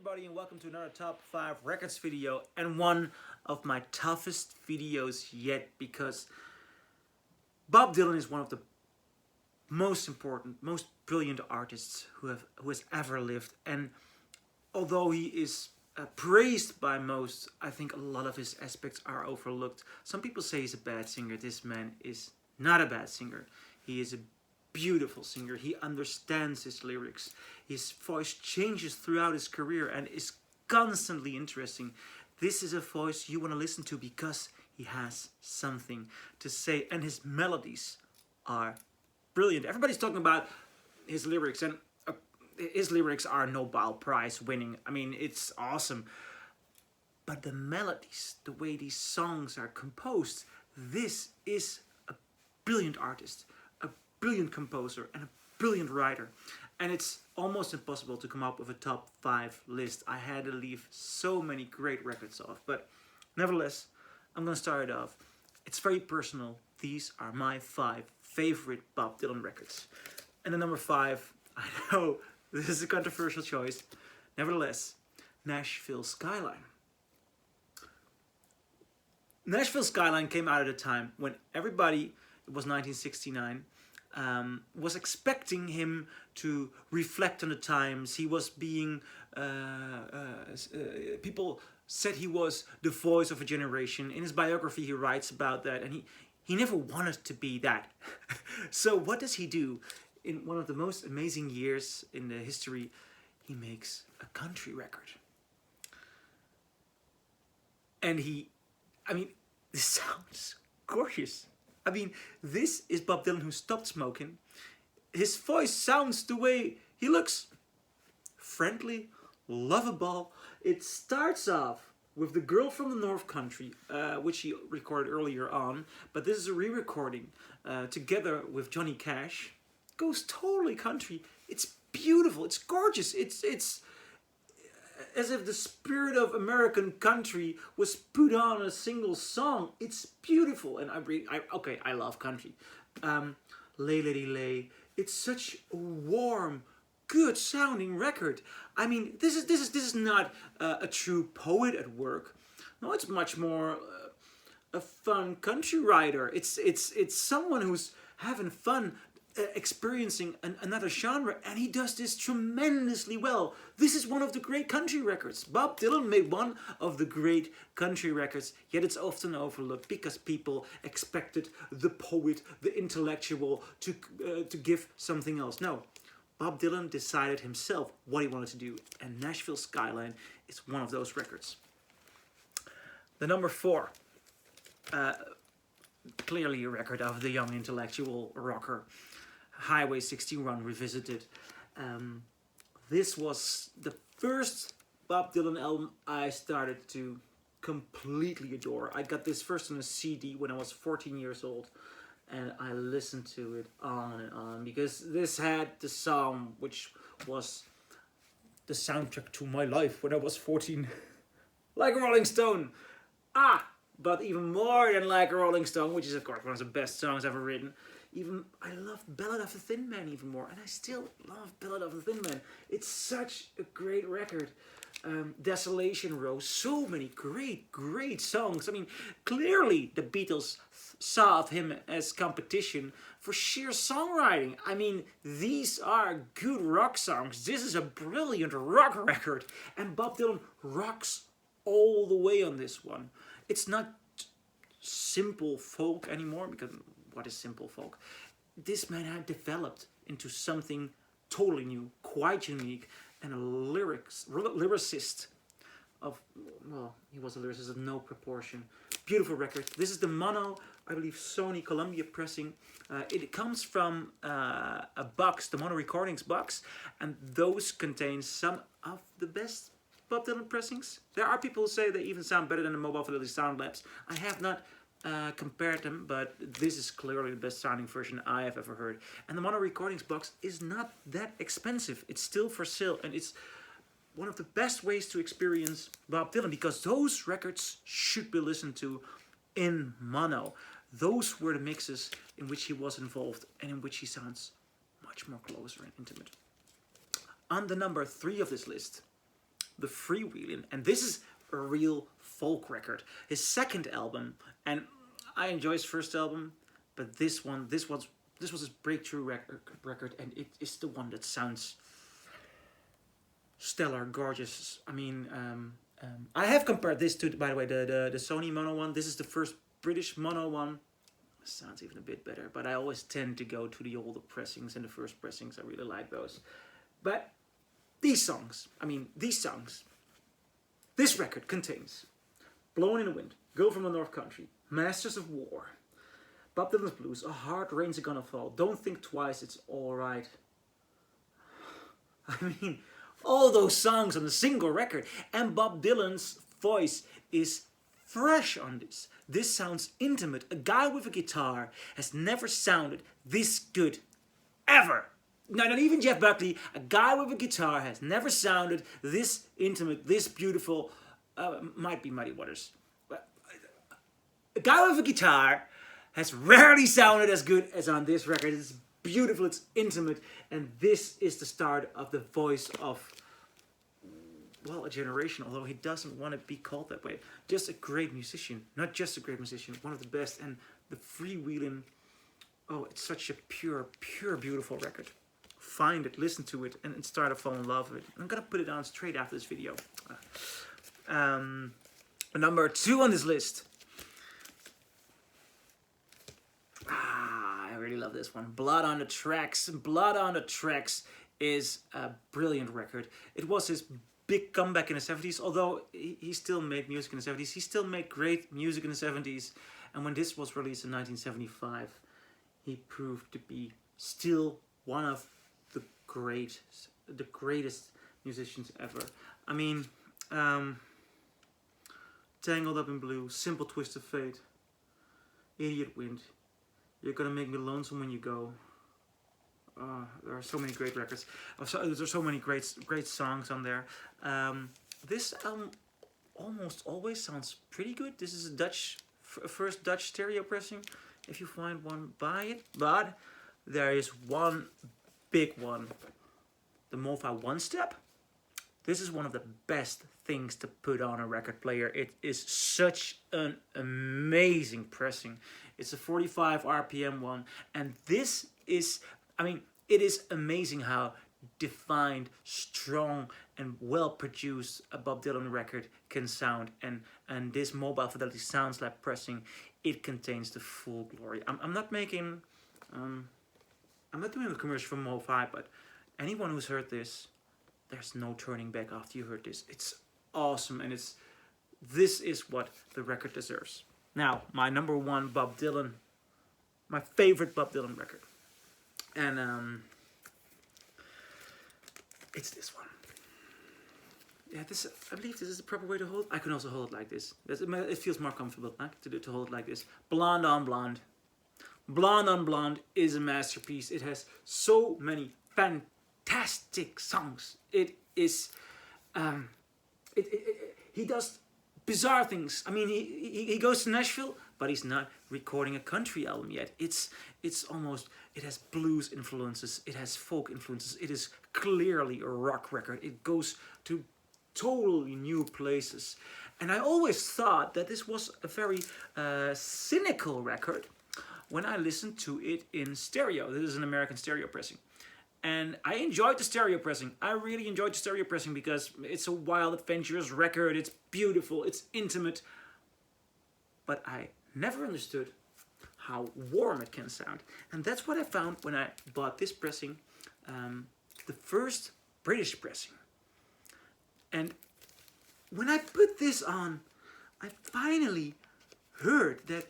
everybody and welcome to another top 5 records video, and one of my toughest videos yet, because Bob Dylan is one of the most important, most brilliant artists who has ever lived. And although he is praised by most, I think a lot of his aspects are overlooked. Some people say he's a bad singer. This man is not a bad singer. He is a beautiful singer. He understands his lyrics. His voice changes throughout his career and is constantly interesting. This is a voice you want to listen to because he has something to say, and his melodies are brilliant. Everybody's talking about his lyrics, and his lyrics are Nobel Prize winning. I mean, it's awesome. But the melodies, the way these songs are composed, this is a brilliant artist, a brilliant composer, and a brilliant writer. And it's almost impossible to come up with a top 5 list. I had to leave so many great records off. But nevertheless, I'm going to start it off. It's very personal. These are my 5 favorite Bob Dylan records. And the number 5, I know this is a controversial choice. Nevertheless, Nashville Skyline. Nashville Skyline came out at a time when everybody, it was 1969, was expecting him to reflect on the times. He was being, people said he was the voice of a generation. In his biography he writes about that, and he never wanted to be that. So what does he do? In one of the most amazing years in the history, he makes a country record. And this sounds gorgeous. I mean, this is Bob Dylan who stopped smoking. His voice sounds the way he looks. Friendly, lovable. It starts off with The Girl from the North Country, which he recorded earlier on. But this is a re-recording together with Johnny Cash. Goes totally country. It's beautiful. It's gorgeous. It's as if the spirit of American country was put on a single song. It's beautiful, and I love country. Lay Lady Lay. It's such a warm, good sounding record. I mean, this is not a true poet at work. No, it's much more a fun country writer. It's someone who's having fun. Experiencing another genre, and he does this tremendously well. This is one of the great country records. Bob Dylan made one of the great country records, yet it's often overlooked because people expected the poet, the intellectual to give something else. No, Bob Dylan decided himself what he wanted to do, and Nashville Skyline is one of those records. The number 4, clearly a record of the young intellectual rocker, Highway 61 Revisited. This was the first Bob Dylan album I started to completely adore. I got this first on a CD when I was 14 years old, and I listened to it on and on because this had the song which was the soundtrack to my life when I was 14. Like a Rolling Stone. But even more than Like a Rolling Stone, which is of course one of the best songs ever written. I love Ballad of the Thin Man even more, and I still love Ballad of the Thin Man. It's such a great record. Desolation Row, so many great songs. I mean, clearly the Beatles saw of him as competition for sheer songwriting. I mean, these are good rock songs. This is a brilliant rock record, and Bob Dylan rocks all the way on this one. It's not simple folk anymore, because what is simple folk? This man had developed into something totally new, quite unique, and a lyricist of, well, he was a lyricist of no proportion. Beautiful record. This is the mono, I believe, Sony Columbia pressing. It comes from a box, the mono recordings box, and those contain some of the best Bob Dylan pressings. There are people who say they even sound better than the Mobile Fidelity Sound Labs. I have not compared them, but this is clearly the best sounding version I have ever heard. And the mono recordings box is not that expensive. It's still for sale, and it's one of the best ways to experience Bob Dylan, because those records should be listened to in mono. Those were the mixes in which he was involved and in which he sounds much more closer and intimate. On the number 3 of this list, the Freewheelin, and this is a real folk record. His second album, and I enjoy his first album, but this was his breakthrough record, and it is the one that sounds stellar, gorgeous. I mean, I have compared this to, by the way, the Sony mono one. This is the first British mono one. Sounds even a bit better, but I always tend to go to the older pressings and the first pressings. I really like those. But these songs, this record contains Blowing in the Wind, Girl from the North Country, Masters of War, Bob Dylan's Blues, A Hard Rain's Gonna Fall, Don't Think Twice, It's Alright. I mean, all those songs on a single record, and Bob Dylan's voice is fresh on this. This sounds intimate. A guy with a guitar has never sounded this good, ever. No, not even Jeff Buckley. A guy with a guitar has never sounded this intimate, this beautiful. Might be Muddy Waters. But a guy with a guitar has rarely sounded as good as on this record. It's beautiful, it's intimate, and this is the start of the voice of, well, a generation, although he doesn't want to be called that way. Just a great musician. Not just a great musician, one of the best. And the Freewheelin', oh, it's such a pure, beautiful record. Find it, listen to it, and start to fall in love with it. I'm gonna put it on straight after this video. Number 2 on this list. I really love this one. Blood on the Tracks. Blood on the Tracks is a brilliant record. It was his big comeback in the 70s, although he still made music in the 70s. He still made great music in the 70s. And when this was released in 1975, he proved to be still one of the greatest musicians ever. I mean, Tangled Up in Blue, Simple Twist of Fate, Idiot Wind, You're Gonna Make Me Lonesome When You Go. There are so many great records. There's so many great songs on there. This album almost always sounds pretty good. This is a first Dutch stereo pressing. If you find one, buy it. But there is one big one, the Mofi One Step. This is one of the best things to put on a record player. It is such an amazing pressing. It's a 45 RPM one, and this is, I mean, it is amazing how defined, strong, and well-produced a Bob Dylan record can sound. And this Mobile Fidelity Sounds Lab pressing, it contains the full glory. I'm not making, I'm not doing a commercial for Mo5, but anyone who's heard this, there's no turning back after you heard this. It's awesome, and this is what the record deserves. Now, my number 1 Bob Dylan, my favorite Bob Dylan record. And it's this one. Yeah, I believe this is the proper way to hold. I can also hold it like this. It feels more comfortable to hold it like this. Blonde on Blonde. Blonde on Blonde is a masterpiece. It has so many fantastic songs. It is, he does bizarre things. I mean, he goes to Nashville, but he's not recording a country album yet. It's almost, it has blues influences, it has folk influences, it is clearly a rock record. It goes to totally new places. And I always thought that this was a very cynical record when I listened to it in stereo. This is an American stereo pressing. And I enjoyed the stereo pressing. I really enjoyed the stereo pressing because it's a wild, adventurous record. It's beautiful, it's intimate. But I never understood how warm it can sound. And that's what I found when I bought this pressing, the first British pressing. And when I put this on, I finally heard that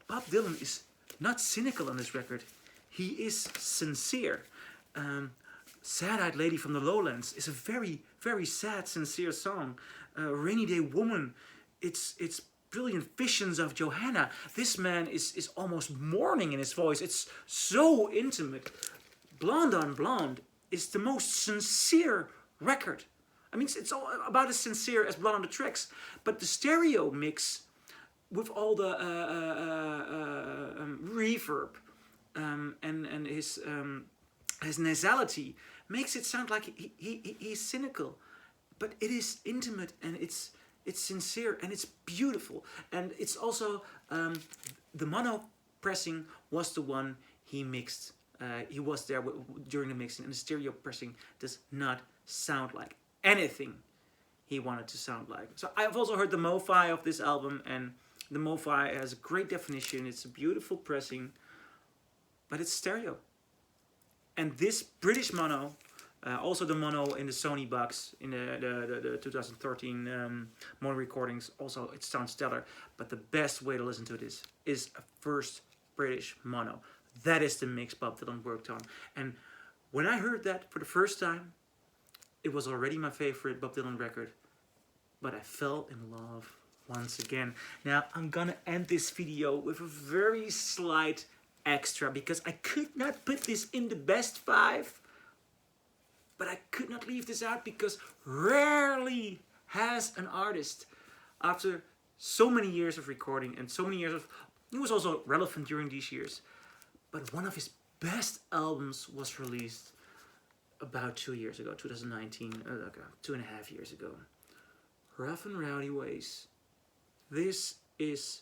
Bob Dylan is not cynical on this record. He is sincere. Sad-Eyed Lady from the Lowlands is a very, very sad, sincere song. Rainy Day Woman, it's brilliant visions of Johanna. This man is almost mourning in his voice. It's so intimate. Blonde on Blonde is the most sincere record. I mean, it's all about as sincere as Blood on the Tracks. But the stereo mix with all the reverb and his nasality makes it sound like he's cynical. but it is intimate, and it's sincere, and it's beautiful. And it's also the mono pressing was the one he mixed. He was there during the mixing, and the stereo pressing does not sound like anything he wanted to sound like. So I've also heard the Mo-Fi of this album, and the Mo-Fi has a great definition. It's a beautiful pressing, but it's stereo. And this British mono, also the mono in the Sony box in the 2013 mono recordings, also it sounds stellar. But the best way to listen to this is a first British mono. That is the mix Bob Dylan worked on. And when I heard that for the first time, it was already my favorite Bob Dylan record. But I fell in love once again. Now I'm gonna end this video with a very slight extra, because I could not put this in the best 5. But I could not leave this out, because rarely has an artist, after so many years of recording and so many years of... He was also relevant during these years. But one of his best albums was released about 2 years ago, 2019, 2.5 years ago. Rough and Rowdy Ways. This is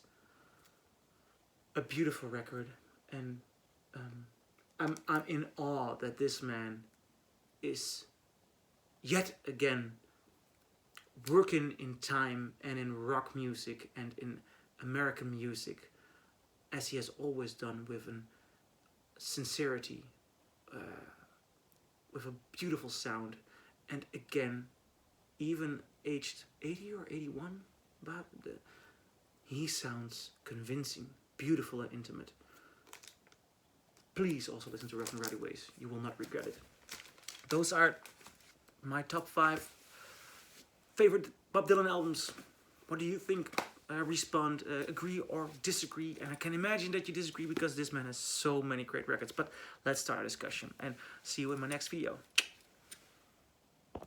a beautiful record, and I'm in awe that this man is yet again working in time and in rock music and in American music, as he has always done, with a sincerity, with a beautiful sound, and again, even aged 80 or 81, but he sounds convincing, beautiful, and intimate. Please also listen to Rough and Rowdy Ways. You will not regret it. Those are my top 5 favorite Bob Dylan albums. What do you think? Respond, agree or disagree. And I can imagine that you disagree, because this man has so many great records. But let's start a discussion, and see you in my next video.